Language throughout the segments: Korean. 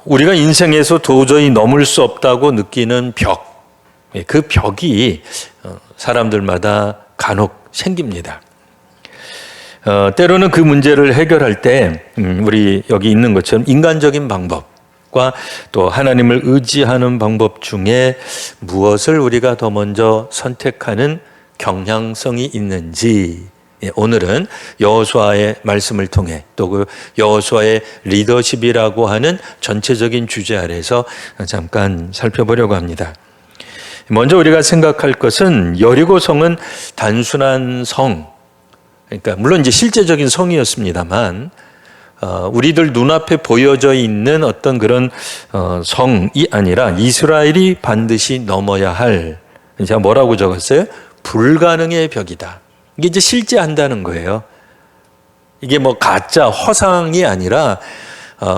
우리가 인생에서 도저히 넘을 수 없다고 느끼는 벽, 그 벽이 사람들마다 간혹 생깁니다. 때로는 그 문제를 해결할 때 우리 여기 있는 것처럼 인간적인 방법과 또 하나님을 의지하는 방법 중에 무엇을 우리가 더 먼저 선택하는 경향성이 있는지, 오늘은 여호수아의 말씀을 통해 또 그 여호수아의 리더십이라고 하는 전체적인 주제 아래서 잠깐 살펴보려고 합니다. 먼저 우리가 생각할 것은 여리고성은 단순한 성, 그러니까 물론 이제 실제적인 성이었습니다만 우리들 눈앞에 보여져 있는 어떤 그런 성이 아니라 이스라엘이 반드시 넘어야 할, 제가 뭐라고 적었어요? 불가능의 벽이다. 이게 이제 실제 한다는 거예요. 이게 뭐 가짜 허상이 아니라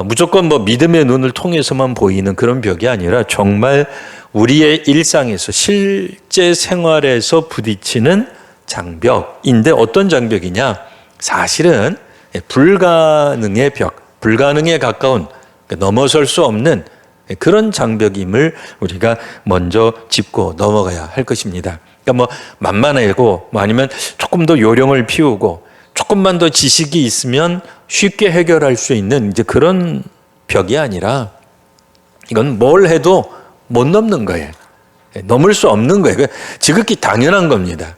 무조건 뭐 믿음의 눈을 통해서만 보이는 그런 벽이 아니라 정말 우리의 일상에서 실제 생활에서 부딪히는 장벽인데, 어떤 장벽이냐? 사실은 불가능의 벽, 불가능에 가까운, 넘어설 수 없는 그런 장벽임을 우리가 먼저 짚고 넘어가야 할 것입니다. 그러니까 뭐 만만하고 뭐 아니면 조금 더 요령을 피우고 조금만 더 지식이 있으면 쉽게 해결할 수 있는 이제 그런 벽이 아니라, 이건 뭘 해도 못 넘는 거예요. 넘을 수 없는 거예요. 지극히 당연한 겁니다.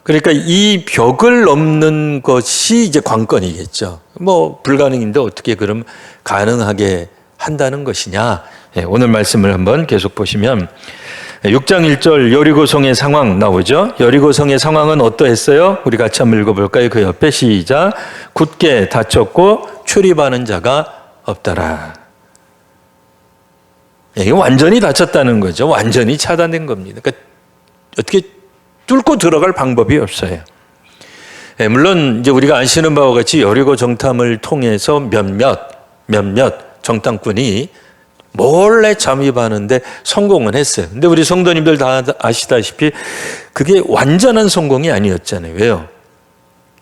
그러니까 이 벽을 넘는 것이 이제 관건이겠죠. 뭐 불가능인데 어떻게 그럼 가능하게 한다는 것이냐. 오늘 말씀을 한번 계속 보시면 6장 1절 여리고성의 상황 나오죠. 여리고성의 상황은 어떠했어요? 우리 같이 한번 읽어볼까요? 그 옆에 시작. 굳게 닫혔고 출입하는 자가 없더라. 이게 완전히 닫혔다는 거죠. 완전히 차단된 겁니다. 그러니까 어떻게 뚫고 들어갈 방법이 없어요. 물론 이제 우리가 아시는 바와 같이 여리고 정탐을 통해서 몇몇 정탐꾼이 몰래 잠입하는데 성공은 했어요. 근데 우리 성도님들 다 아시다시피 그게 완전한 성공이 아니었잖아요. 왜요?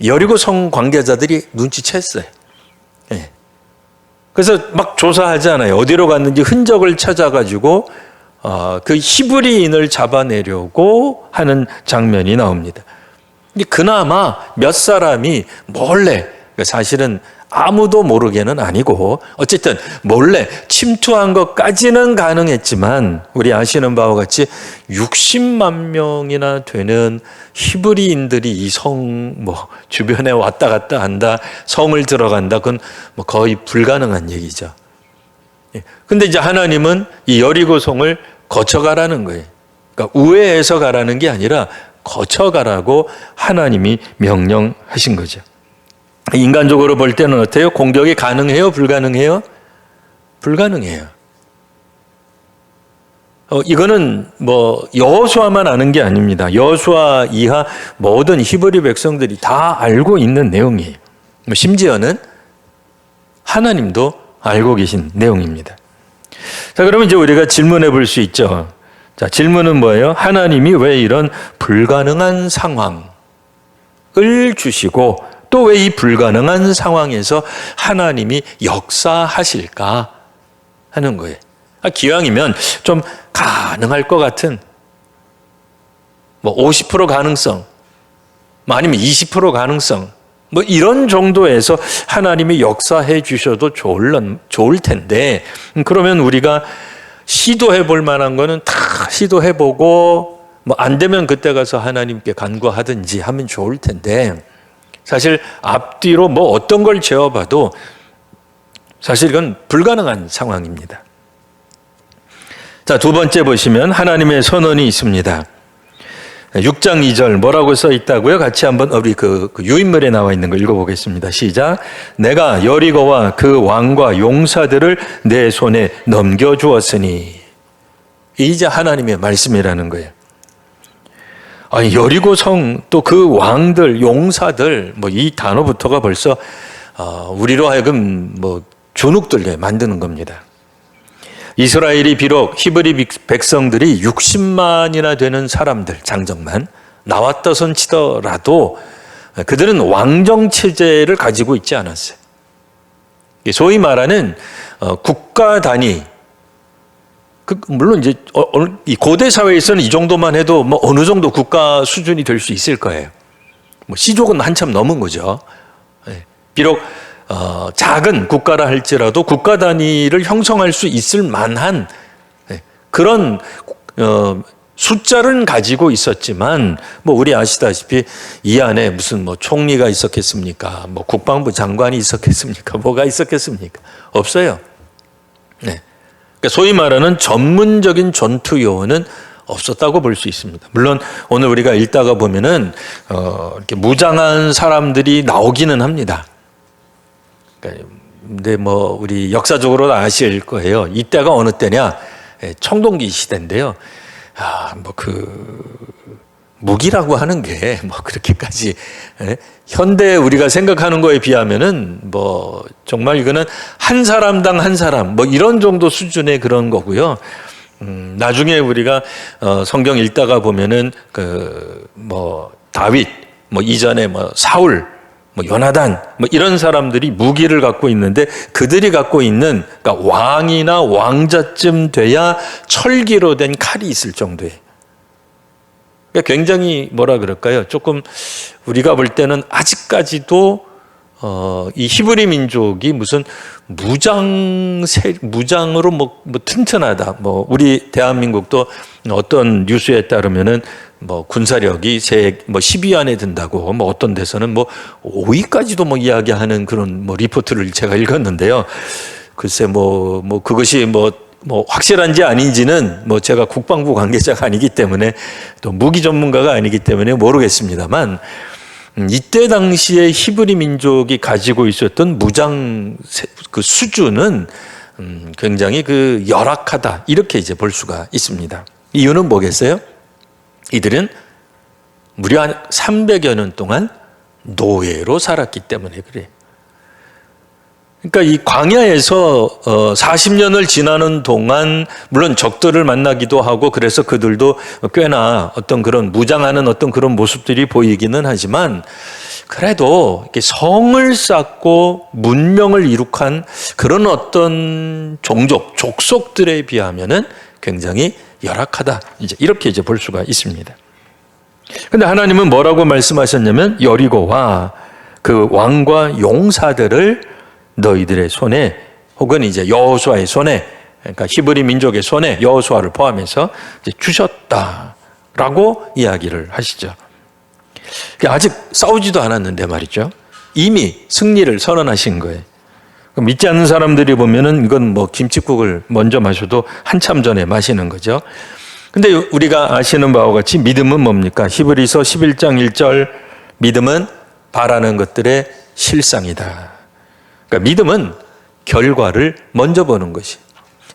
여리고 성 관계자들이 눈치챘어요. 그래서 막 조사하잖아요. 어디로 갔는지 흔적을 찾아가지고 그 히브리인을 잡아내려고 하는 장면이 나옵니다. 그나마 몇 사람이 몰래, 사실은 아무도 모르게는 아니고 어쨌든 몰래 침투한 것까지는 가능했지만, 우리 아시는 바와 같이 60만 명이나 되는 히브리인들이 이 성 주변에 왔다 갔다 한다, 성을 들어간다, 그건 뭐 거의 불가능한 얘기죠. 근데 이제 하나님은 이 여리고성을 거쳐가라는 거예요. 그러니까 우회해서 가라는 게 아니라 거쳐가라고 하나님이 명령하신 거죠. 인간적으로 볼 때는 어때요? 공격이 가능해요? 불가능해요? 불가능해요. 이거는 뭐 여호수아만 아는 게 아닙니다. 여호수아 이하 모든 히브리 백성들이 다 알고 있는 내용이에요. 심지어는 하나님도 알고 계신 내용입니다. 자, 그러면 이제 우리가 질문해 볼 수 있죠. 자, 질문은 뭐예요? 하나님이 왜 이런 불가능한 상황을 주시고 또 왜 이 불가능한 상황에서 하나님이 역사하실까 하는 거예요. 기왕이면 좀 가능할 것 같은 뭐 50% 가능성, 뭐 아니면 20% 가능성, 뭐 이런 정도에서 하나님이 역사해 주셔도 좋을 텐데, 그러면 우리가 시도해 볼 만한 거는 다 시도해 보고 뭐 안 되면 그때 가서 하나님께 간구하든지 하면 좋을 텐데, 사실 앞뒤로 뭐 어떤 걸 재어봐도 사실 이건 불가능한 상황입니다. 자, 두 번째 보시면 하나님의 선언이 있습니다. 6장 2절 뭐라고 써 있다고요? 같이 한번 우리 그 유인물에 나와 있는 거 읽어보겠습니다. 시작. 내가 여리고와 그 왕과 용사들을 내 손에 넘겨주었으니. 이제 하나님의 말씀이라는 거예요. 아니, 여리고 성, 또 그 왕들, 용사들, 뭐 이 단어부터가 벌써 우리로 하여금 뭐 주눅들게 만드는 겁니다. 이스라엘이 비록 히브리 백성들이 60만이나 되는 사람들, 장정만 나왔다 손 치더라도 그들은 왕정 체제를 가지고 있지 않았어요. 소위 말하는 국가 단위. 물론 이제 이 고대 사회에서는 이 정도만 해도 뭐 어느 정도 국가 수준이 될 수 있을 거예요. 뭐 시족은 한참 넘은 거죠. 비록 작은 국가라 할지라도 국가 단위를 형성할 수 있을 만한 그런 숫자를 가지고 있었지만, 뭐 우리 아시다시피 이 안에 무슨 뭐 총리가 있었겠습니까? 뭐 국방부 장관이 있었겠습니까? 뭐가 있었겠습니까? 없어요. 네. 그러니까 소위 말하는 전문적인 전투 요원은 없었다고 볼 수 있습니다. 물론 오늘 우리가 읽다가 보면은 이렇게 무장한 사람들이 나오기는 합니다. 그러니까 근데 뭐 우리 역사적으로 아실 거예요. 이때가 어느 때냐? 청동기 시대인데요. 뭐 무기라고 하는 게 뭐 그렇게까지 현대 우리가 생각하는 거에 비하면은 뭐 정말 이거는 한 사람당 한 사람 뭐 이런 정도 수준의 그런 거고요. 나중에 우리가 성경 읽다가 보면은 뭐 다윗, 뭐 이전에 뭐 사울, 뭐 요나단, 뭐 이런 사람들이 무기를 갖고 있는데 그들이 갖고 있는, 그러니까 왕이나 왕자쯤 돼야 철기로 된 칼이 있을 정도예요. 그러니까 굉장히 뭐라 그럴까요? 조금 우리가 볼 때는 아직까지도 이 히브리 민족이 무슨 무장으로 뭐 튼튼하다. 뭐 우리 대한민국도 어떤 뉴스에 따르면은 뭐 군사력이 뭐 10위 안에 든다고, 뭐 어떤 데서는 뭐 5위까지도 뭐 이야기하는 그런 뭐 리포트를 제가 읽었는데요. 글쎄 뭐 그것이 뭐 확실한지 아닌지는 뭐 제가 국방부 관계자가 아니기 때문에 또 무기 전문가가 아니기 때문에 모르겠습니다만, 이때 당시에 히브리 민족이 가지고 있었던 무장 그 수준은 굉장히 열악하다, 이렇게 이제 볼 수가 있습니다. 이유는 뭐겠어요? 이들은 무려 한 300여 년 동안 노예로 살았기 때문에 그래요. 그러니까 이 광야에서 40년을 지나는 동안 물론 적들을 만나기도 하고, 그래서 그들도 꽤나 어떤 그런 무장하는 어떤 그런 모습들이 보이기는 하지만, 그래도 이렇게 성을 쌓고 문명을 이룩한 그런 어떤 족속들에 비하면은 굉장히 열악하다, 이렇게 이제 볼 수가 있습니다. 근데 하나님은 뭐라고 말씀하셨냐면, 여리고와 그 왕과 용사들을 너희들의 손에, 혹은 이제 여호수아의 손에, 그러니까 히브리 민족의 손에 여호수아를 포함해서 이제 주셨다라고 이야기를 하시죠. 아직 싸우지도 않았는데 말이죠. 이미 승리를 선언하신 거예요. 믿지 않는 사람들이 보면은 이건 뭐 김칫국을 먼저 마셔도 한참 전에 마시는 거죠. 근데 우리가 아시는 바와 같이 믿음은 뭡니까? 히브리서 11장 1절, 믿음은 바라는 것들의 실상이다. 그러니까 믿음은 결과를 먼저 보는 것이.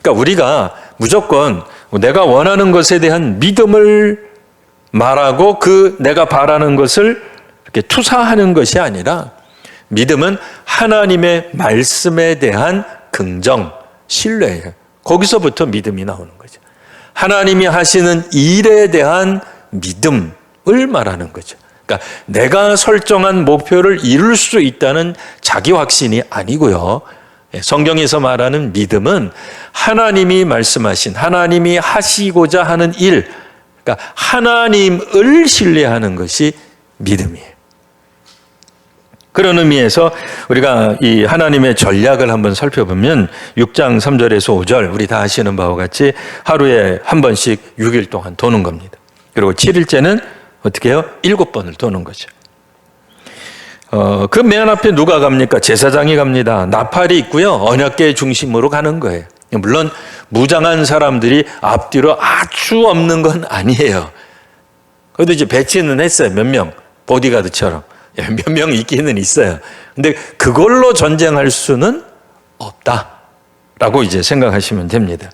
그러니까 우리가 무조건 내가 원하는 것에 대한 믿음을 말하고 내가 바라는 것을 이렇게 투사하는 것이 아니라, 믿음은 하나님의 말씀에 대한 긍정, 신뢰예요. 거기서부터 믿음이 나오는 거죠. 하나님이 하시는 일에 대한 믿음을 말하는 거죠. 그러니까 내가 설정한 목표를 이룰 수 있다는 자기 확신이 아니고요. 성경에서 말하는 믿음은 하나님이 말씀하신, 하나님이 하시고자 하는 일, 그러니까 하나님을 신뢰하는 것이 믿음이에요. 그런 의미에서 우리가 이 하나님의 전략을 한번 살펴보면 6장 3절에서 5절, 우리 다 아시는 바와 같이 하루에 한 번씩 6일 동안 도는 겁니다. 그리고 7일째는 어떻게 해요? 7번을 도는 거죠. 그 맨 앞에 누가 갑니까? 제사장이 갑니다. 나팔이 있고요. 언약궤 중심으로 가는 거예요. 물론 무장한 사람들이 앞뒤로 아주 없는 건 아니에요. 그래도 이제 배치는 했어요. 몇 명, 보디가드처럼. 몇 명 있기는 있어요. 근데 그걸로 전쟁할 수는 없다라고 이제 생각하시면 됩니다.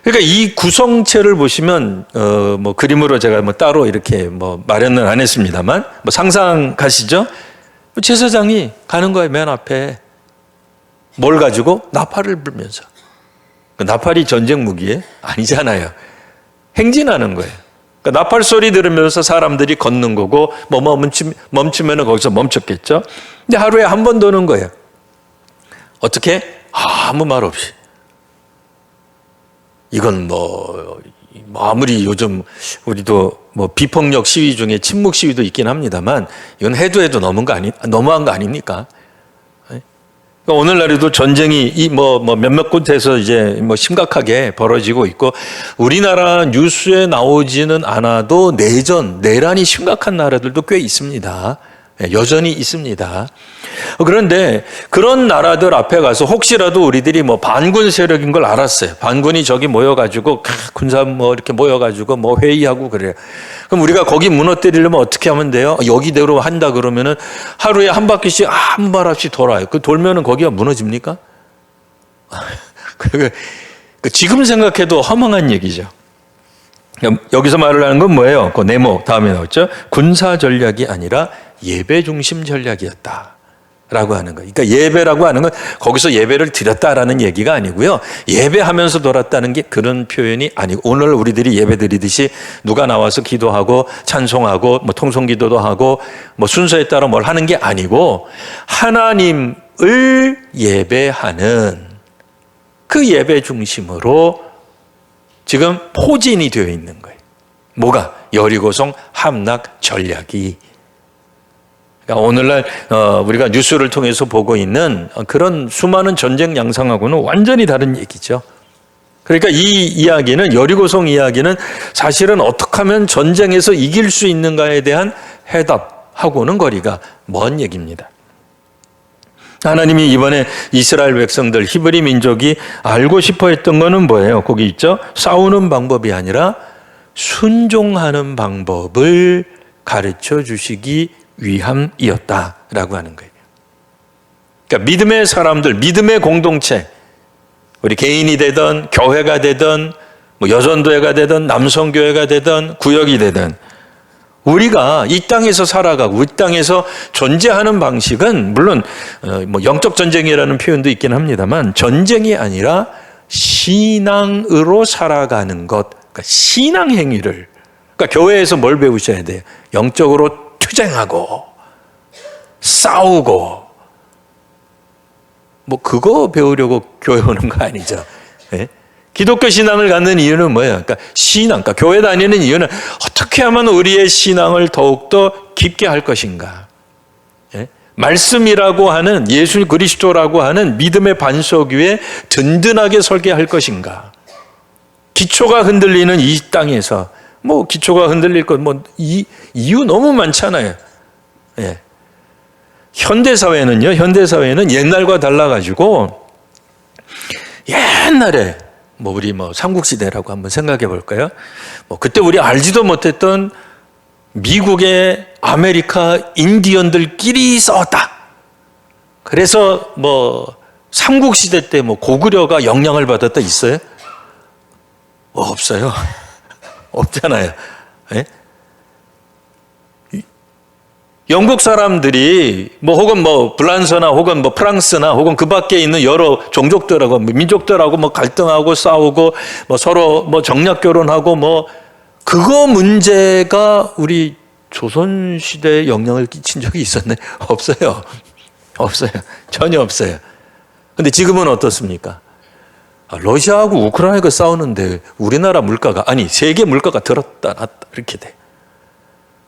그러니까 이 구성체를 보시면 뭐 그림으로 제가 뭐 따로 이렇게 뭐 마련은 안 했습니다만, 뭐 상상가시죠? 제사장이 가는 거예요. 맨 앞에 뭘 가지고? 나팔을 불면서. 나팔이 전쟁 무기에 아니잖아요. 행진하는 거예요. 그러니까 나팔 소리 들으면서 사람들이 걷는 거고, 뭐 멈추면 거기서 멈췄겠죠. 근데 하루에 한 번 도는 거예요. 어떻게? 아무 말 없이. 이건 아무리 요즘 우리도 비폭력 시위 중에 침묵 시위도 있긴 합니다만 이건 해도 너무한 거 아닙니까? 그러니까 오늘날에도 전쟁이 몇몇 곳에서 이제 심각하게 벌어지고 있고 우리나라 뉴스에 나오지는 않아도 내란이 심각한 나라들도 꽤 있습니다. 여전히 있습니다. 그런데 그런 나라들 앞에 가서 혹시라도 우리들이 반군 세력인 걸 알았어요. 반군이 저기 모여가지고 군사 이렇게 모여가지고 회의하고 그래요. 그럼 우리가 거기 무너뜨리려면 어떻게 하면 돼요? 여기대로 한다 그러면은 하루에 한 바퀴씩 아무 말 없이 돌아요. 그 돌면은 거기가 무너집니까? 지금 생각해도 허망한 얘기죠. 여기서 말을 하는 건 뭐예요? 그 네모 다음에 나왔죠. 군사 전략이 아니라 예배 중심 전략이었다라고 하는 거예요. 그러니까 예배라고 하는 건 거기서 예배를 드렸다라는 얘기가 아니고요. 예배하면서 돌았다는 게 그런 표현이 아니고 오늘 우리들이 예배 드리듯이 누가 나와서 기도하고 찬송하고 통성기도도 하고 순서에 따라 뭘 하는 게 아니고 하나님을 예배하는 그 예배 중심으로 지금 포진이 되어 있는 거예요. 뭐가? 여리고성 함락 전략이. 그러니까 오늘날 우리가 뉴스를 통해서 보고 있는 그런 수많은 전쟁 양상하고는 완전히 다른 얘기죠. 그러니까 이 이야기는 여리고성 이야기는 사실은 어떻게 하면 전쟁에서 이길 수 있는가에 대한 해답하고는 거리가 먼 얘기입니다. 하나님이 이번에 이스라엘 백성들 히브리 민족이 알고 싶어 했던 거는 뭐예요? 거기 있죠. 싸우는 방법이 아니라 순종하는 방법을 가르쳐 주시기 위함이었다라고 하는 거예요. 그러니까 믿음의 사람들, 믿음의 공동체, 우리 개인이 되든 교회가 되든 여전도회가 되든 남성교회가 되든 구역이 되든 우리가 이 땅에서 살아가고 이 땅에서 존재하는 방식은 물론 영적 전쟁이라는 표현도 있긴 합니다만 전쟁이 아니라 신앙으로 살아가는 것, 그러니까 신앙 행위를, 그러니까 교회에서 뭘 배우셔야 돼요? 영적으로 투쟁하고 싸우고 그거 배우려고 교회 오는 거 아니죠. 네? 기독교 신앙을 갖는 이유는 뭐예요? 그러니까 신앙, 그러니까 교회 다니는 이유는 어떻게 하면 우리의 신앙을 더욱더 깊게 할 것인가. 네? 말씀이라고 하는 예수 그리스도라고 하는 믿음의 반석 위에 든든하게 설계 할 것인가. 기초가 흔들리는 이 땅에서 기초가 흔들릴 것 이유 너무 많잖아요. 예. 현대사회는 옛날과 달라가지고 옛날에 우리 삼국시대라고 한번 생각해 볼까요? 그때 우리 알지도 못했던 미국의 아메리카 인디언들끼리 싸웠다. 그래서 삼국시대 때 고구려가 영향을 받았다 있어요? 없어요. 없잖아요. 예? 영국 사람들이 혹은 불란서나 혹은 프랑스나 혹은 그 밖에 있는 여러 종족들하고 민족들하고 갈등하고 싸우고 서로 정략 결혼하고 그거 문제가 우리 조선 시대에 영향을 끼친 적이 있었네? 없어요. 없어요. 전혀 없어요. 근데 지금은 어떻습니까? 러시아하고 우크라이나가 싸우는데 우리나라 물가가 세계 물가가 들었다 놨다 이렇게 돼.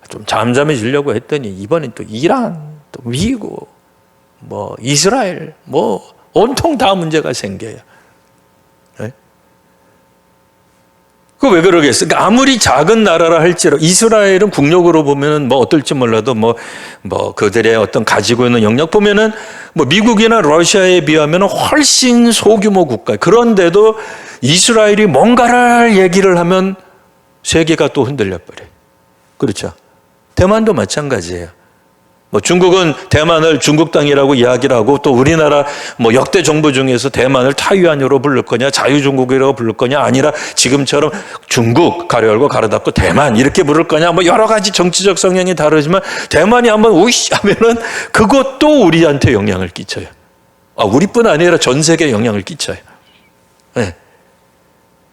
좀 잠잠해지려고 했더니 이번엔 또 이란, 또 미국, 이스라엘, 온통 다 문제가 생겨요. 네? 그 왜 그러겠어요? 그러니까 아무리 작은 나라라 할지라도 이스라엘은 국력으로 보면은 어떨지 몰라도 그들의 어떤 가지고 있는 영역 보면은 미국이나 러시아에 비하면 훨씬 소규모 국가. 그런데도 이스라엘이 뭔가를 얘기를 하면 세계가 또 흔들려 버려요. 그렇죠? 대만도 마찬가지예요. 중국은 대만을 중국 땅이라고 이야기를 하고 또 우리나라 역대 정부 중에서 대만을 타이완으로 부를 거냐 자유중국이라고 부를 거냐 아니라 지금처럼 중국 가로 열고 가로 닫고 대만 이렇게 부를 거냐 여러 가지 정치적 성향이 다르지만 대만이 한번 우이씨 하면은 그것도 우리한테 영향을 끼쳐요. 우리뿐 아니라 전 세계에 영향을 끼쳐요. 네.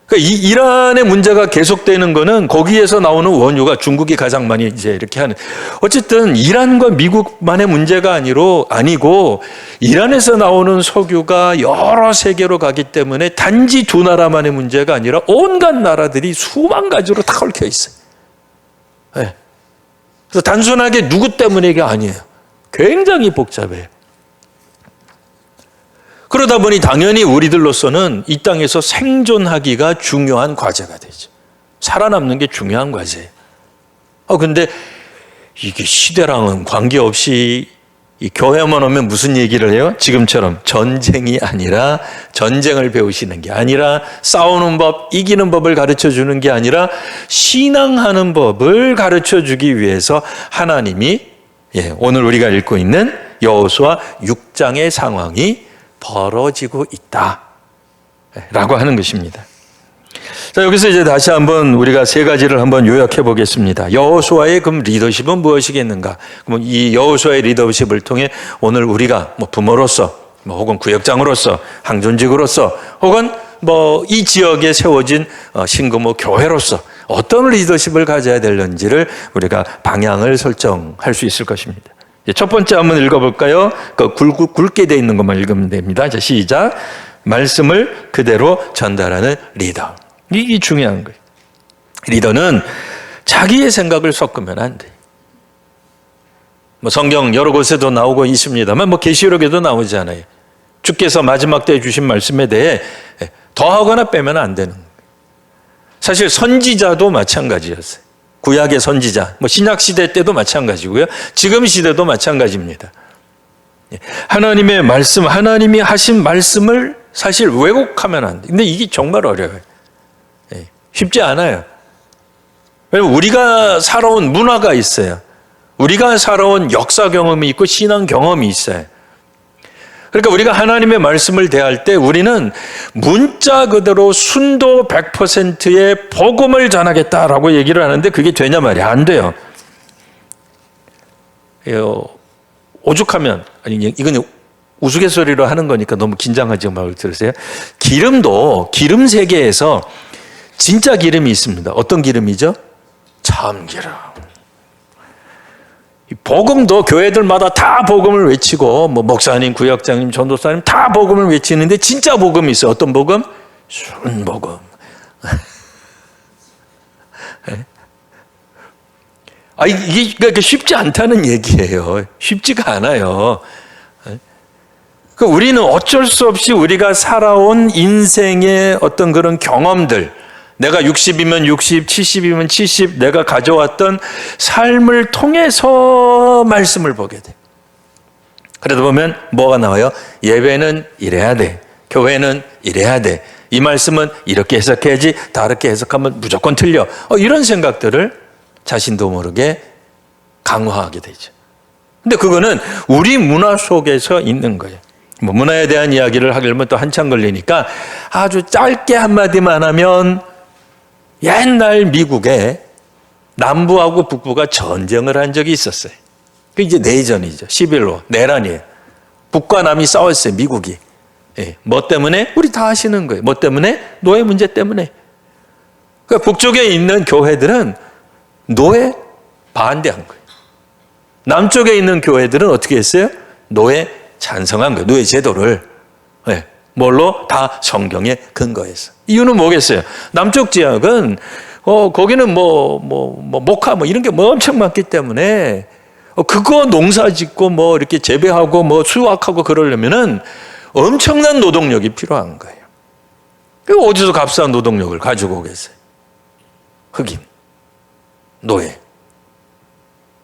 그러니까 이란의 문제가 계속되는 거는 거기에서 나오는 원유가 중국이 가장 많이 이제 이렇게 하는. 어쨌든 이란과 미국만의 문제가 아니고 이란에서 나오는 석유가 여러 세계로 가기 때문에 단지 두 나라만의 문제가 아니라 온갖 나라들이 수만 가지로 다 얽혀 있어요. 네. 그래서 단순하게 누구 때문에가 아니에요. 굉장히 복잡해요. 그러다 보니 당연히 우리들로서는 이 땅에서 생존하기가 중요한 과제가 되죠. 살아남는 게 중요한 과제예요. 근데 이게 시대랑은 관계없이 이 교회만 오면 무슨 얘기를 해요? 지금처럼 전쟁이 아니라 전쟁을 배우시는 게 아니라 싸우는 법, 이기는 법을 가르쳐 주는 게 아니라 신앙하는 법을 가르쳐 주기 위해서 하나님이 오늘 우리가 읽고 있는 여호수아 6장의 상황이 벌어지고 있다 라고 하는 것입니다. 자, 여기서 이제 다시 한번 우리가 세 가지를 한번 요약해 보겠습니다. 여호수아의 그럼 리더십은 무엇이겠는가? 그럼 이 여호수아의 리더십을 통해 오늘 우리가 부모로서 혹은 구역장으로서 항존직으로서 혹은 이 지역에 세워진 신금호 교회로서 어떤 리더십을 가져야 되는지를 우리가 방향을 설정할 수 있을 것입니다. 첫 번째 한번 읽어볼까요? 굵게 돼 있는 것만 읽으면 됩니다. 자, 시작. 말씀을 그대로 전달하는 리더. 이게 중요한 거예요. 리더는 자기의 생각을 섞으면 안 돼. 성경 여러 곳에도 나오고 있습니다만 계시록에도 나오잖아요. 주께서 마지막 때에 주신 말씀에 대해 더하거나 빼면 안 되는 거예요. 사실 선지자도 마찬가지였어요. 구약의 선지자, 신약 시대 때도 마찬가지고요. 지금 시대도 마찬가지입니다. 하나님의 말씀, 하나님이 하신 말씀을 사실 왜곡하면 안 돼. 근데 이게 정말 어려워요. 쉽지 않아요. 왜냐면 우리가 살아온 문화가 있어요. 우리가 살아온 역사 경험이 있고 신앙 경험이 있어요. 그러니까 우리가 하나님의 말씀을 대할 때 우리는 문자 그대로 순도 100%의 복음을 전하겠다라고 얘기를 하는데 그게 되냐 말이야. 안 돼요. 오죽하면, 이건 우스갯소리로 하는 거니까 너무 긴장하지 말고 들으세요. 기름도 기름 세계에서 진짜 기름이 있습니다. 어떤 기름이죠? 참기름. 복음도 교회들마다 다 복음을 외치고 목사님, 구역장님, 전도사님 다 복음을 외치는데 진짜 복음이 있어요. 어떤 복음? 순복음. 이게 쉽지 않다는 얘기예요. 쉽지가 않아요. 우리는 어쩔 수 없이 우리가 살아온 인생의 어떤 그런 경험들, 내가 60이면 60, 70이면 70, 내가 가져왔던 삶을 통해서 말씀을 보게 돼. 그러다 보면 뭐가 나와요? 예배는 이래야 돼. 교회는 이래야 돼. 이 말씀은 이렇게 해석해야지, 다르게 해석하면 무조건 틀려. 이런 생각들을 자신도 모르게 강화하게 되죠. 근데 그거는 우리 문화 속에서 있는 거예요. 문화에 대한 이야기를 하려면 또 한참 걸리니까 아주 짧게 한마디만 하면 옛날 미국에 남부하고 북부가 전쟁을 한 적이 있었어요. 그 이제 내전이죠. 11호, 내란이에요. 북과 남이 싸웠어요, 미국이. 뭐 때문에? 우리 다 아시는 거예요. 뭐 때문에? 노예 문제 때문에. 그러니까 북쪽에 있는 교회들은 노예 반대한 거예요. 남쪽에 있는 교회들은 어떻게 했어요? 노예 찬성한 거예요. 노예 제도를. 뭘로? 다 성경에 근거해서. 이유는 뭐겠어요? 남쪽 지역은 거기는 목화 이런 게 엄청 많기 때문에 그거 농사 짓고 이렇게 재배하고 수확하고 그러려면은 엄청난 노동력이 필요한 거예요. 어디서 값싼 노동력을 가지고 오겠어요? 흑인, 노예.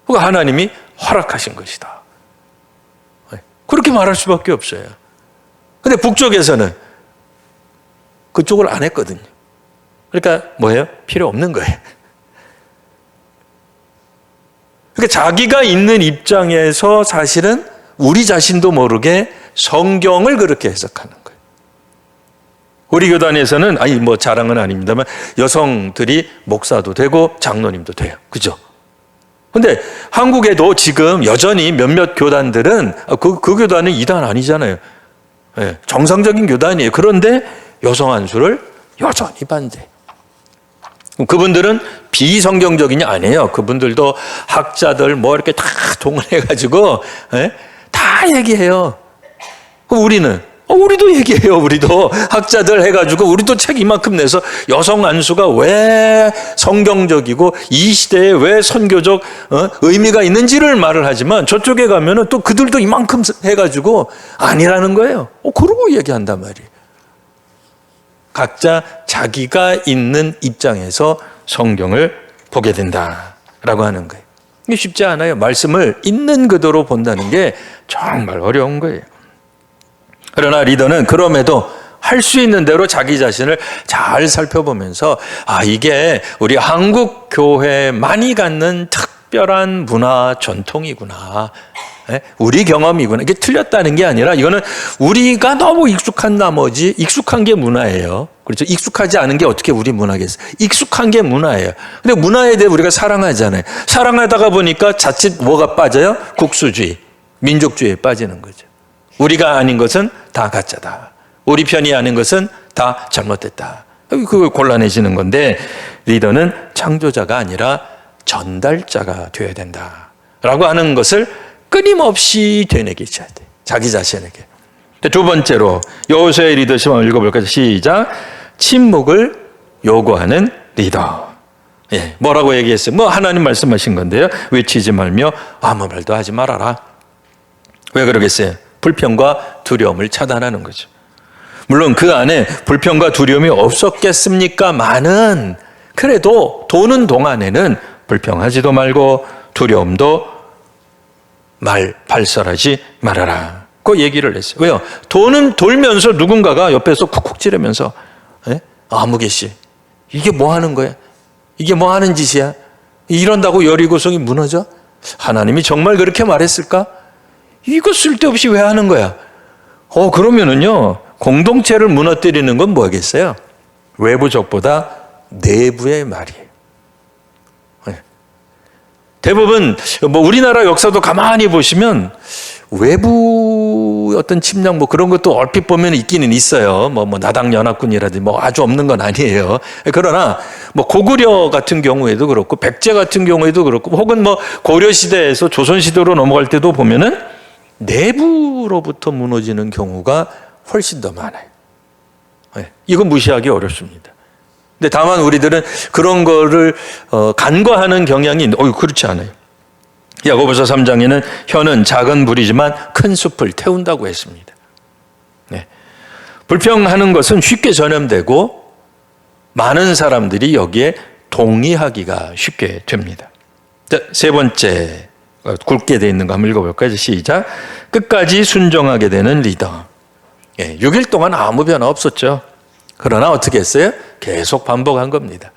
그거 하나님이 허락하신 것이다. 그렇게 말할 수밖에 없어요. 근데 북쪽에서는 그쪽을 안 했거든요. 그러니까 뭐예요? 필요 없는 거예요. 그러니까 자기가 있는 입장에서 사실은 우리 자신도 모르게 성경을 그렇게 해석하는 거예요. 우리 교단에서는 자랑은 아닙니다만 여성들이 목사도 되고 장로님도 돼요. 그죠? 근데 한국에도 지금 여전히 몇몇 교단들은 그 교단은 이단 아니잖아요. 정상적인 교단이에요. 그런데 여성 안수를 여전히 반대. 그분들은 비성경적이냐? 아니에요. 그분들도 학자들 뭐 이렇게 다 동원해가지고 다 얘기해요. 우리도 얘기해요. 우리도 학자들 해가지고 우리도 책 이만큼 내서 여성 안수가 왜 성경적이고 이 시대에 왜 선교적 의미가 있는지를 말을 하지만 저쪽에 가면은 또 그들도 이만큼 해가지고 아니라는 거예요. 그러고 얘기한단 말이에요. 각자 자기가 있는 입장에서 성경을 보게 된다라고 하는 거예요. 이게 쉽지 않아요. 말씀을 있는 그대로 본다는 게 정말 어려운 거예요. 그러나 리더는 그럼에도 할 수 있는 대로 자기 자신을 잘 살펴보면서 이게 우리 한국 교회만이 갖는 특별한 문화 전통이구나. 우리 경험이구나. 이게 틀렸다는 게 아니라 이거는 우리가 너무 익숙한 나머지 익숙한 게 문화예요. 그렇죠. 익숙하지 않은 게 어떻게 우리 문화겠어요. 익숙한 게 문화예요. 근데 문화에 대해 우리가 사랑하잖아요. 사랑하다가 보니까 자칫 뭐가 빠져요? 국수주의, 민족주의에 빠지는 거죠. 우리가 아닌 것은 다 가짜다. 우리 편이 아닌 것은 다 잘못됐다. 그거 곤란해지는 건데 리더는 창조자가 아니라 전달자가 되어야 된다라고 하는 것을 끊임없이 되뇌기셔야 돼. 자기 자신에게. 두 번째로 여호수아의 리더십 한번 읽어볼까요? 시작. 침묵을 요구하는 리더. 뭐라고 얘기했어요? 하나님 말씀하신 건데요. 외치지 말며 아무 말도 하지 말아라. 왜 그러겠어요? 불평과 두려움을 차단하는 거죠. 물론 그 안에 불평과 두려움이 없었겠습니까마는 그래도 도는 동안에는 불평하지도 말고 두려움도 발설하지 말아라. 그 얘기를 했어요. 왜요? 돌면서 누군가가 옆에서 쿡쿡 찌르면서 아무개 씨 이게 뭐 하는 거야? 이게 뭐 하는 짓이야? 이런다고 여리고성이 무너져? 하나님이 정말 그렇게 말했을까? 이거 쓸데없이 왜 하는 거야? 그러면은요, 공동체를 무너뜨리는 건 뭐겠어요? 외부적보다 내부의 말이에요. 대부분, 우리나라 역사도 가만히 보시면, 외부 어떤 침략 그런 것도 얼핏 보면 있기는 있어요. 나당연합군이라든지 아주 없는 건 아니에요. 그러나 고구려 같은 경우에도 그렇고, 백제 같은 경우에도 그렇고, 혹은 고려시대에서 조선시대로 넘어갈 때도 보면은 내부로부터 무너지는 경우가 훨씬 더 많아요. 이건 무시하기 어렵습니다. 근데 다만 우리들은 그런 거를 간과하는 경향이 그렇지 않아요. 야고보서 3장에는 혀는 작은 불이지만 큰 숲을 태운다고 했습니다. 불평하는 것은 쉽게 전염되고 많은 사람들이 여기에 동의하기가 쉽게 됩니다. 세 번째 굵게 돼 있는 거 한번 읽어볼까요? 시작. 끝까지 순종하게 되는 리더. 6일 동안 아무 변화 없었죠. 그러나 어떻게 했어요? 계속 반복한 겁니다.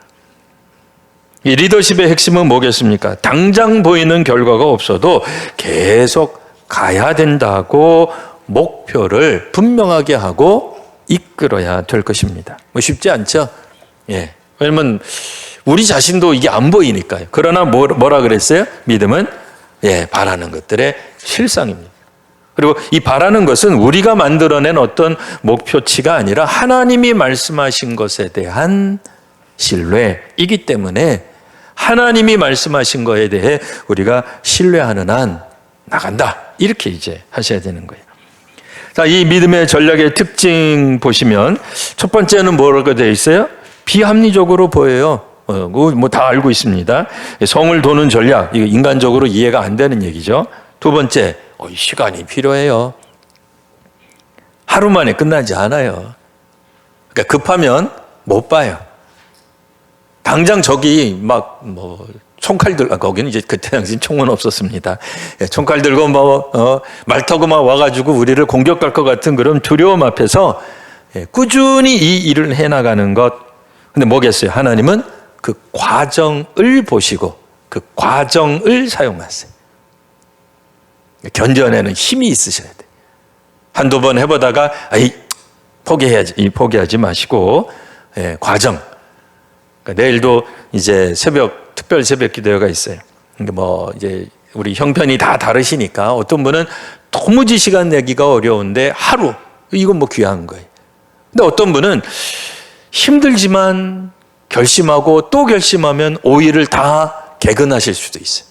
이 리더십의 핵심은 뭐겠습니까? 당장 보이는 결과가 없어도 계속 가야 된다고 목표를 분명하게 하고 이끌어야 될 것입니다. 쉽지 않죠? 왜냐면 우리 자신도 이게 안 보이니까요. 그러나 뭐라 그랬어요? 믿음은 바라는 것들의 실상입니다. 그리고 이 바라는 것은 우리가 만들어낸 어떤 목표치가 아니라 하나님이 말씀하신 것에 대한 신뢰이기 때문에 하나님이 말씀하신 것에 대해 우리가 신뢰하는 한 나간다. 이렇게 이제 하셔야 되는 거예요. 자, 이 믿음의 전략의 특징 보시면 첫 번째는 뭐라고 되어 있어요? 비합리적으로 보여요. 다 알고 있습니다. 성을 도는 전략, 이거 인간적으로 이해가 안 되는 얘기죠. 두 번째, 시간이 필요해요. 하루 만에 끝나지 않아요. 그러니까 급하면 못 봐요. 당장 저기 총칼 들고, 거기는 이제 그때 당시 총은 없었습니다. 총칼 들고 말 타고 와가지고 우리를 공격할 것 같은 그런 두려움 앞에서 꾸준히 이 일을 해나가는 것. 근데 뭐겠어요? 하나님은 그 과정을 보시고 그 과정을 사용하세요. 견뎌내는 힘이 있으셔야 돼요. 한두 번 해보다가 포기하지 마시고 과정. 그러니까 내일도 이제 특별 새벽 기도회가 있어요. 이제 우리 형편이 다 다르시니까 어떤 분은 도무지 시간 내기가 어려운데 하루 이건 귀한 거예요. 근데 어떤 분은 힘들지만 결심하고 또 결심하면 5일을 다 개근하실 수도 있어요.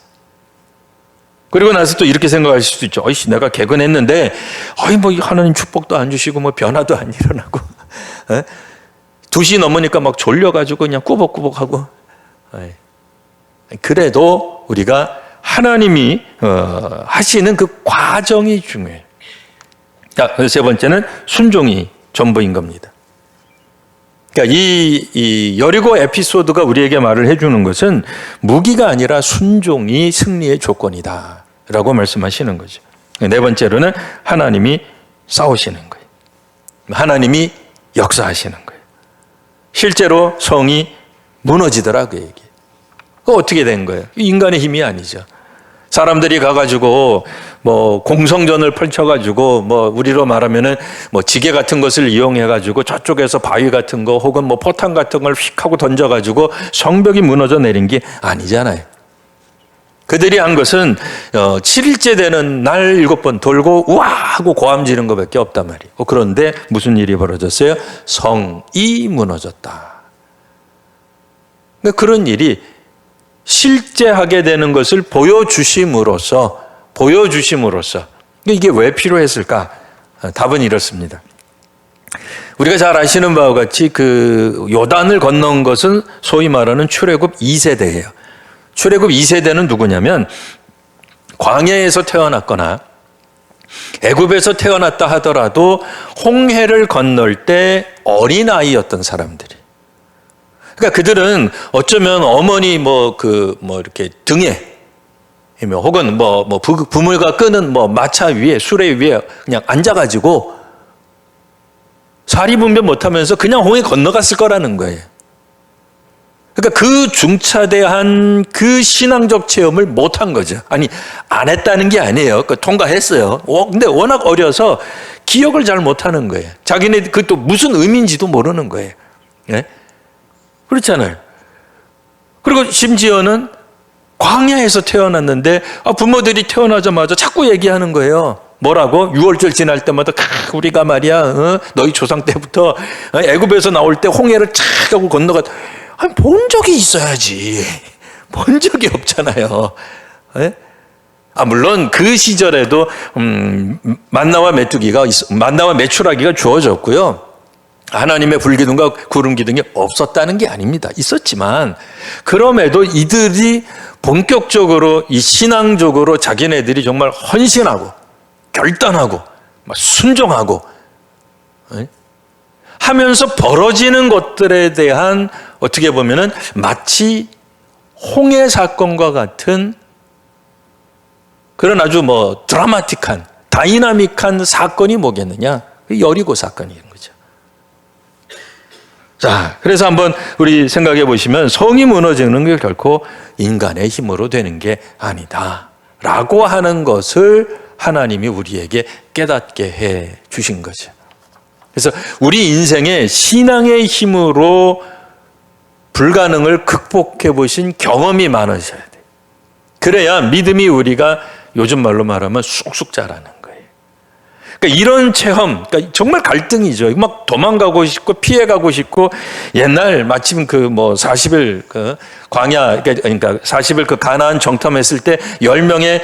그리고 나서 또 이렇게 생각하실 수도 있죠. 어이씨, 내가 개근했는데, 뭐 하나님 축복도 안 주시고, 뭐 변화도 안 일어나고, 2시 넘으니까 막 졸려가지고 그냥 꾸벅꾸벅하고. 그래도 우리가 하나님이 하시는 그 과정이 중요해요. 자, 세 번째는 순종이 전부인 겁니다. 그러니까 이 여리고 에피소드가 우리에게 말을 해주는 것은 무기가 아니라 순종이 승리의 조건이다 라고 말씀하시는 거죠. 네 번째로는 하나님이 싸우시는 거예요. 하나님이 역사하시는 거예요. 실제로 성이 무너지더라 그 얘기. 그거 어떻게 된 거예요? 인간의 힘이 아니죠. 사람들이 가가지고 뭐 공성전을 펼쳐가지고 뭐 우리로 말하면은 뭐 지게 같은 것을 이용해가지고 저쪽에서 바위 같은 거 혹은 뭐 포탄 같은 걸 휙 하고 던져가지고 성벽이 무너져 내린 게 아니잖아요. 그들이 한 것은 7일째 되는 날 7번 돌고 우와 하고 고함 지른 것밖에 없단 말이에요. 그런데 무슨 일이 벌어졌어요? 성이 무너졌다. 그러니까 그런 일이 실제 하게 되는 것을 보여주심으로써 이게 왜 필요했을까? 답은 이렇습니다. 우리가 잘 아시는 바와 같이 그 요단을 건넌 것은 소위 말하는 출애굽 2세대예요. 출애굽 2세대는 누구냐면 광야에서 태어났거나 애굽에서 태어났다 하더라도 홍해를 건널 때 어린아이였던 사람들이. 그러니까 그들은 어쩌면 어머니 이렇게 등에 혹은 부물과 끄는 마차 위에 수레 위에 그냥 앉아가지고 사리분별 못하면서 그냥 홍해 건너갔을 거라는 거예요. 그러니까 그 중차대한 그 신앙적 체험을 못한 거죠. 아니, 안 했다는 게 아니에요. 통과했어요. 근데 워낙 어려서 기억을 잘 못하는 거예요. 자기네 그또 무슨 의미인지도 모르는 거예요. 네? 그렇잖아요. 그리고 심지어는 광야에서 태어났는데 부모들이 태어나자마자 자꾸 얘기하는 거예요. 뭐라고? 6월절 지날 때마다 우리가 말이야 너희 조상 때부터 애굽에서 나올 때 홍해를 착 하고 건너가. 본 적이 있어야지. 본 적이 없잖아요. 네? 물론 그 시절에도 만나와 메추라기가 주어졌고요. 하나님의 불기둥과 구름 기둥이 없었다는 게 아닙니다. 있었지만 그럼에도 이들이 본격적으로 이 신앙적으로 자기네들이 정말 헌신하고 결단하고 순종하고 하면서 벌어지는 것들에 대한 어떻게 보면은 마치 홍해 사건과 같은 그런 아주 드라마틱한 다이나믹한 사건이 뭐겠느냐? 여리고 사건인 거죠. 자, 그래서 한번 우리 생각해 보시면 성이 무너지는 게 결코 인간의 힘으로 되는 게 아니다 라고 하는 것을 하나님이 우리에게 깨닫게 해 주신 거죠. 그래서 우리 인생에 신앙의 힘으로 불가능을 극복해 보신 경험이 많으셔야 돼요. 그래야 믿음이 우리가 요즘 말로 말하면 쑥쑥 자라는 거예요. 그러니까 이런 체험, 그러니까 정말 갈등이죠. 막 도망가고 싶고 피해가고 싶고 옛날 마침 40일 광야, 그러니까 40일 가나안 정탐했을 때 10명의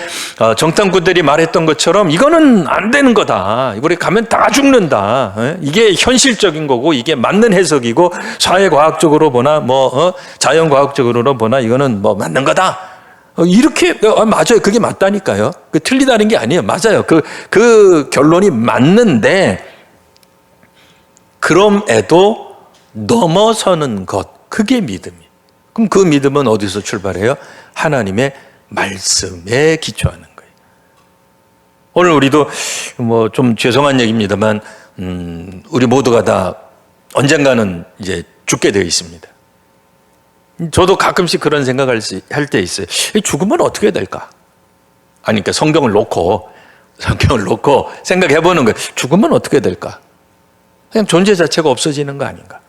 정탐꾼들이 말했던 것처럼 이거는 안 되는 거다. 우리 가면 다 죽는다. 이게 현실적인 거고 이게 맞는 해석이고 사회과학적으로 보나 자연과학적으로 보나 이거는 맞는 거다. 이렇게 맞아요. 그게 맞다니까요. 틀리다는 게 아니에요. 맞아요. 그 결론이 맞는데 그럼에도 넘어서는 것, 그게 믿음이에요. 그럼 그 믿음은 어디서 출발해요? 하나님의 말씀에 기초하는 거예요. 오늘 우리도 좀 죄송한 얘기입니다만 우리 모두가 다 언젠가는 이제 죽게 되어 있습니다. 저도 가끔씩 그런 생각을 할 때 있어요. 죽으면 어떻게 될까? 그러니까 성경을 놓고 생각해 보는 거예요. 죽으면 어떻게 될까? 그냥 존재 자체가 없어지는 거 아닌가?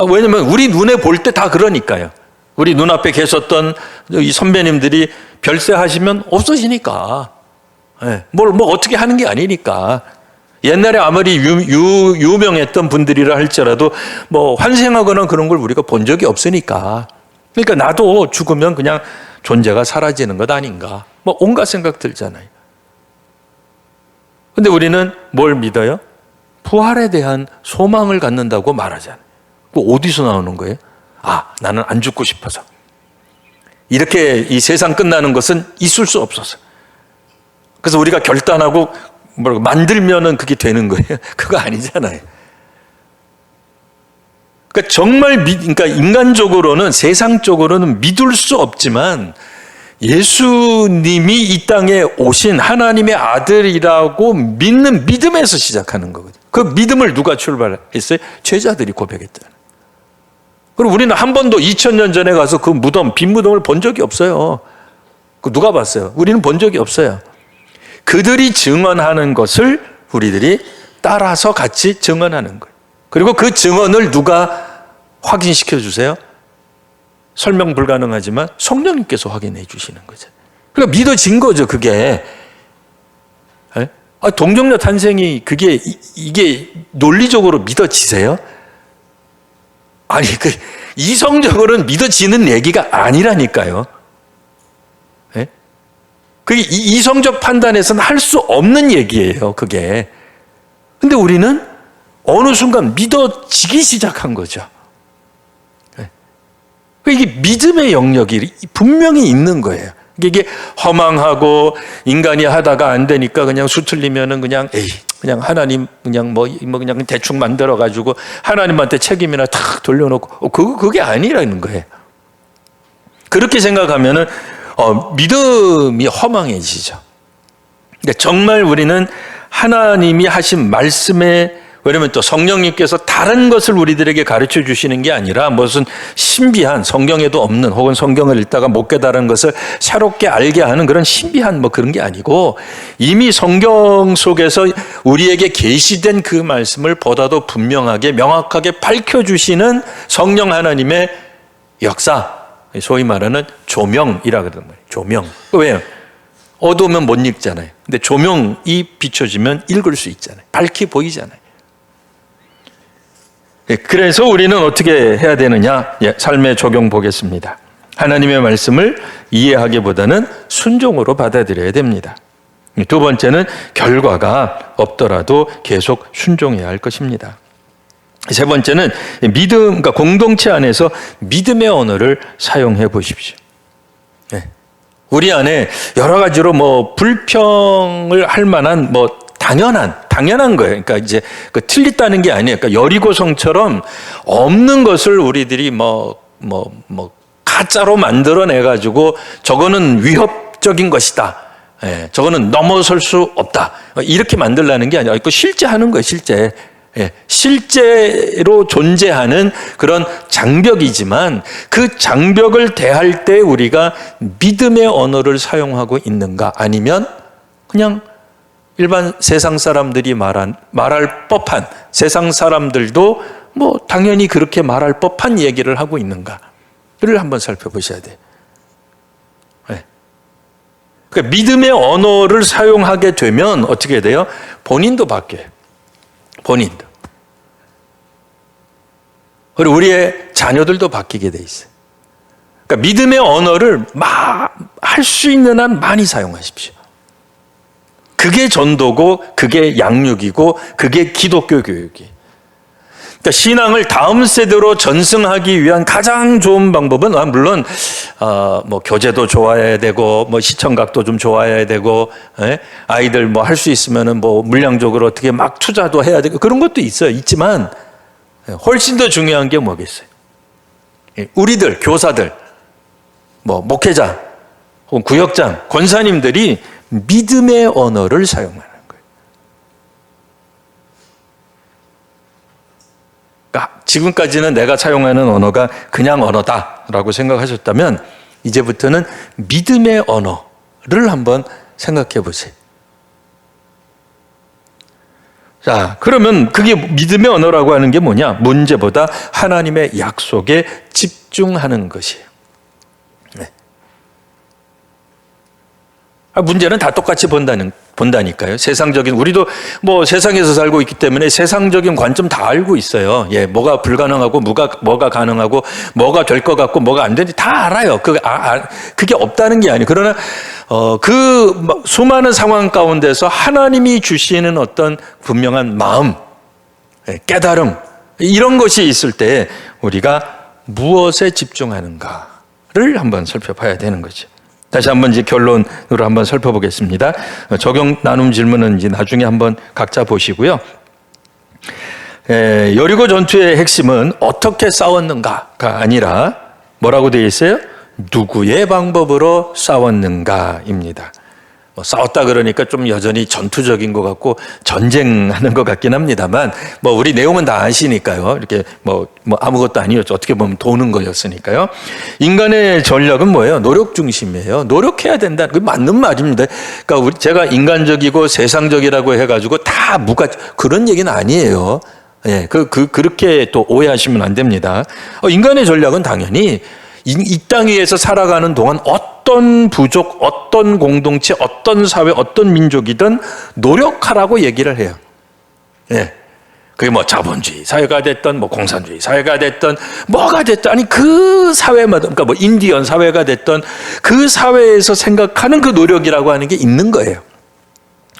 왜냐면 우리 눈에 볼 때 다 그러니까요. 우리 눈앞에 계셨던 이 선배님들이 별세하시면 없어지니까. 뭘 어떻게 하는 게 아니니까. 옛날에 아무리 유명했던 분들이라 할지라도 뭐 환생하거나 그런 걸 우리가 본 적이 없으니까. 그러니까 나도 죽으면 그냥 존재가 사라지는 것 아닌가. 뭐 온갖 생각 들잖아요. 근데 우리는 뭘 믿어요? 부활에 대한 소망을 갖는다고 말하잖아요. 그 어디서 나오는 거예요? 나는 안 죽고 싶어서. 이렇게 이 세상 끝나는 것은 있을 수 없어서. 그래서 우리가 결단하고 만들면은 그게 되는 거예요. 그거 아니잖아요. 그러니까 정말 그러니까 인간적으로는 세상적으로는 믿을 수 없지만 예수님이 이 땅에 오신 하나님의 아들이라고 믿는 믿음에서 시작하는 거거든요. 그 믿음을 누가 출발했어요? 제자들이 고백했잖아요. 그리고 우리는 한 번도 2000년 전에 가서 그 무덤, 빈 무덤을 본 적이 없어요. 그 누가 봤어요? 우리는 본 적이 없어요. 그들이 증언하는 것을 우리들이 따라서 같이 증언하는 거예요. 그리고 그 증언을 누가 확인시켜 주세요? 설명 불가능하지만 성령님께서 확인해 주시는 거죠. 그러니까 믿어진 거죠, 그게. 동정녀 탄생이 이게 논리적으로 믿어지세요? 아니, 이성적으로는 믿어지는 얘기가 아니라니까요. 그게 이성적 판단에서는 할 수 없는 얘기예요, 그게. 근데 우리는 어느 순간 믿어지기 시작한 거죠. 이게 믿음의 영역이 분명히 있는 거예요. 이게 허망하고 인간이 하다가 안 되니까 그냥 수틀리면은 그냥 하나님 그냥 그냥 대충 만들어 가지고 하나님한테 책임이나 탁 돌려놓고 그게 아니라는 거예요. 그렇게 생각하면은 믿음이 허망해지죠. 그러니까 정말 우리는 하나님이 하신 말씀에, 왜냐면 또 성령님께서 다른 것을 우리들에게 가르쳐 주시는 게 아니라 무슨 신비한, 성경에도 없는, 혹은 성경을 읽다가 못 깨달은 것을 새롭게 알게 하는 그런 신비한 그런 게 아니고 이미 성경 속에서 우리에게 계시된 그 말씀을 보다도 분명하게 명확하게 밝혀주시는 성령 하나님의 역사, 소위 말하는 조명이라 그러는 거예요. 조명. 왜요? 어두우면 못 읽잖아요. 근데 조명이 비춰지면 읽을 수 있잖아요. 밝게 보이잖아요. 그래서 우리는 어떻게 해야 되느냐? 삶의 적용 보겠습니다. 하나님의 말씀을 이해하기보다는 순종으로 받아들여야 됩니다. 두 번째는 결과가 없더라도 계속 순종해야 할 것입니다. 세 번째는 그러니까 공동체 안에서 믿음의 언어를 사용해 보십시오. 우리 안에 여러 가지로 불평을 할 만한 당연한 거예요. 그러니까 이제 틀렸다는 게 아니에요. 그러니까 여리고성처럼 없는 것을 우리들이 가짜로 만들어내 가지고 저거는 위협적인 것이다. 저거는 넘어설 수 없다. 이렇게 만들라는 게 아니라 실제 하는 거예요. 실제로 존재하는 그런 장벽이지만 그 장벽을 대할 때 우리가 믿음의 언어를 사용하고 있는가, 아니면 그냥 일반 세상 사람들이 말할 법한, 세상 사람들도 당연히 그렇게 말할 법한 얘기를 하고 있는가를 한번 살펴보셔야 돼요. 그러니까 믿음의 언어를 사용하게 되면 어떻게 돼요? 본인도 바뀌어요. 본인도. 그리고 우리의 자녀들도 바뀌게 돼 있어요. 그러니까 믿음의 언어를 할 수 있는 한 많이 사용하십시오. 그게 전도고, 그게 양육이고, 그게 기독교 교육이에요. 그러니까 신앙을 다음 세대로 전승하기 위한 가장 좋은 방법은 물론 교재도 좋아야 되고, 시청각도 좀 좋아야 되고, 아이들 할 수 있으면은 물량적으로 어떻게 투자도 해야 되고, 그런 것도 있지만 훨씬 더 중요한 게 뭐겠어요? 우리들 교사들, 목회자, 혹은 구역장, 권사님들이 믿음의 언어를 사용하는 거예요. 그러니까 지금까지는 내가 사용하는 언어가 그냥 언어다라고 생각하셨다면 이제부터는 믿음의 언어를 한번 생각해 보세요. 자, 그러면 그게 믿음의 언어라고 하는 게 뭐냐? 문제보다 하나님의 약속에 집중하는 것이에요. 문제는 다 똑같이 본다니까요. 세상적인, 우리도 뭐 세상에서 살고 있기 때문에 세상적인 관점 다 알고 있어요. 예, 뭐가 불가능하고 뭐가 가능하고 뭐가 될 것 같고 뭐가 안 되는지 다 알아요. 그게 없다는 게 아니에요. 그러나 그 수많은 상황 가운데서 하나님이 주시는 어떤 분명한 마음, 깨달음, 이런 것이 있을 때 우리가 무엇에 집중하는가를 한번 살펴봐야 되는 거죠. 다시 한번 이제 결론으로 한번 살펴보겠습니다. 적용 나눔 질문은 이제 나중에 한번 각자 보시고요. 여리고 전투의 핵심은 어떻게 싸웠는가가 아니라 뭐라고 되어 있어요? 누구의 방법으로 싸웠는가입니다. 싸웠다 그러니까 좀 여전히 전투적인 것 같고 전쟁하는 것 같긴 합니다만 우리 내용은 다 아시니까요. 이렇게 아무것도 아니었죠. 어떻게 보면 도는 거였으니까요. 인간의 전략은 뭐예요? 노력 중심이에요. 노력해야 된다. 그게 맞는 말입니다. 그러니까 제가 인간적이고 세상적이라고 해가지고 다 그런 얘기는 아니에요. 예, 그렇게 또 오해하시면 안 됩니다. 인간의 전략은 당연히 이 땅 위에서 살아가는 동안 어떤 부족, 어떤 공동체, 어떤 사회, 어떤 민족이든 노력하라고 얘기를 해요. 예. 그게 자본주의 사회가 됐던, 공산주의 사회가 됐던, 뭐가 됐든, 아니, 그 사회마다, 그러니까 인디언 사회가 됐던 그 사회에서 생각하는 그 노력이라고 하는 게 있는 거예요.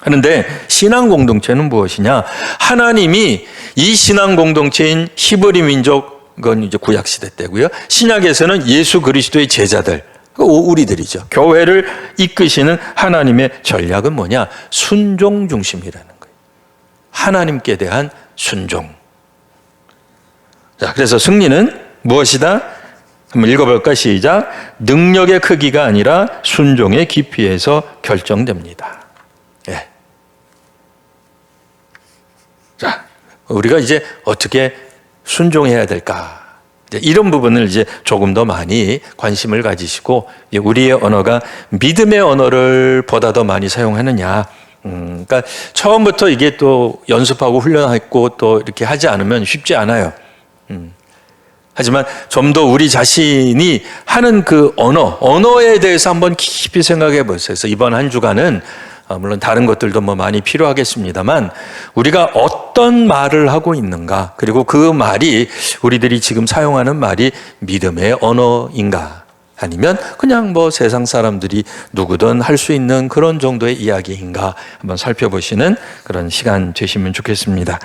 그런데 신앙 공동체는 무엇이냐? 하나님이 이 신앙 공동체인 히브리 민족, 그건 이제 구약 시대 때고요. 신약에서는 예수 그리스도의 제자들, 우리들이죠. 교회를 이끄시는 하나님의 전략은 뭐냐? 순종 중심이라는 거예요. 하나님께 대한 순종. 자, 그래서 승리는 무엇이다? 한번 읽어볼까? 시작. 능력의 크기가 아니라 순종의 깊이에서 결정됩니다. 예. 자, 우리가 이제 어떻게 순종해야 될까? 이런 부분을 이제 조금 더 많이 관심을 가지시고, 우리의 언어가 믿음의 언어를 보다 더 많이 사용하느냐. 그러니까 처음부터 이게 또 연습하고 훈련하고 또 이렇게 하지 않으면 쉽지 않아요. 하지만 좀 더 우리 자신이 하는 그 언어에 대해서 한번 깊이 생각해 보세요. 그래서 이번 한 주간은 물론 다른 것들도 많이 필요하겠습니다만 우리가 어떤 말을 하고 있는가, 그리고 그 말이 우리들이 지금 사용하는 말이 믿음의 언어인가, 아니면 그냥 세상 사람들이 누구든 할 수 있는 그런 정도의 이야기인가 한번 살펴보시는 그런 시간 되시면 좋겠습니다.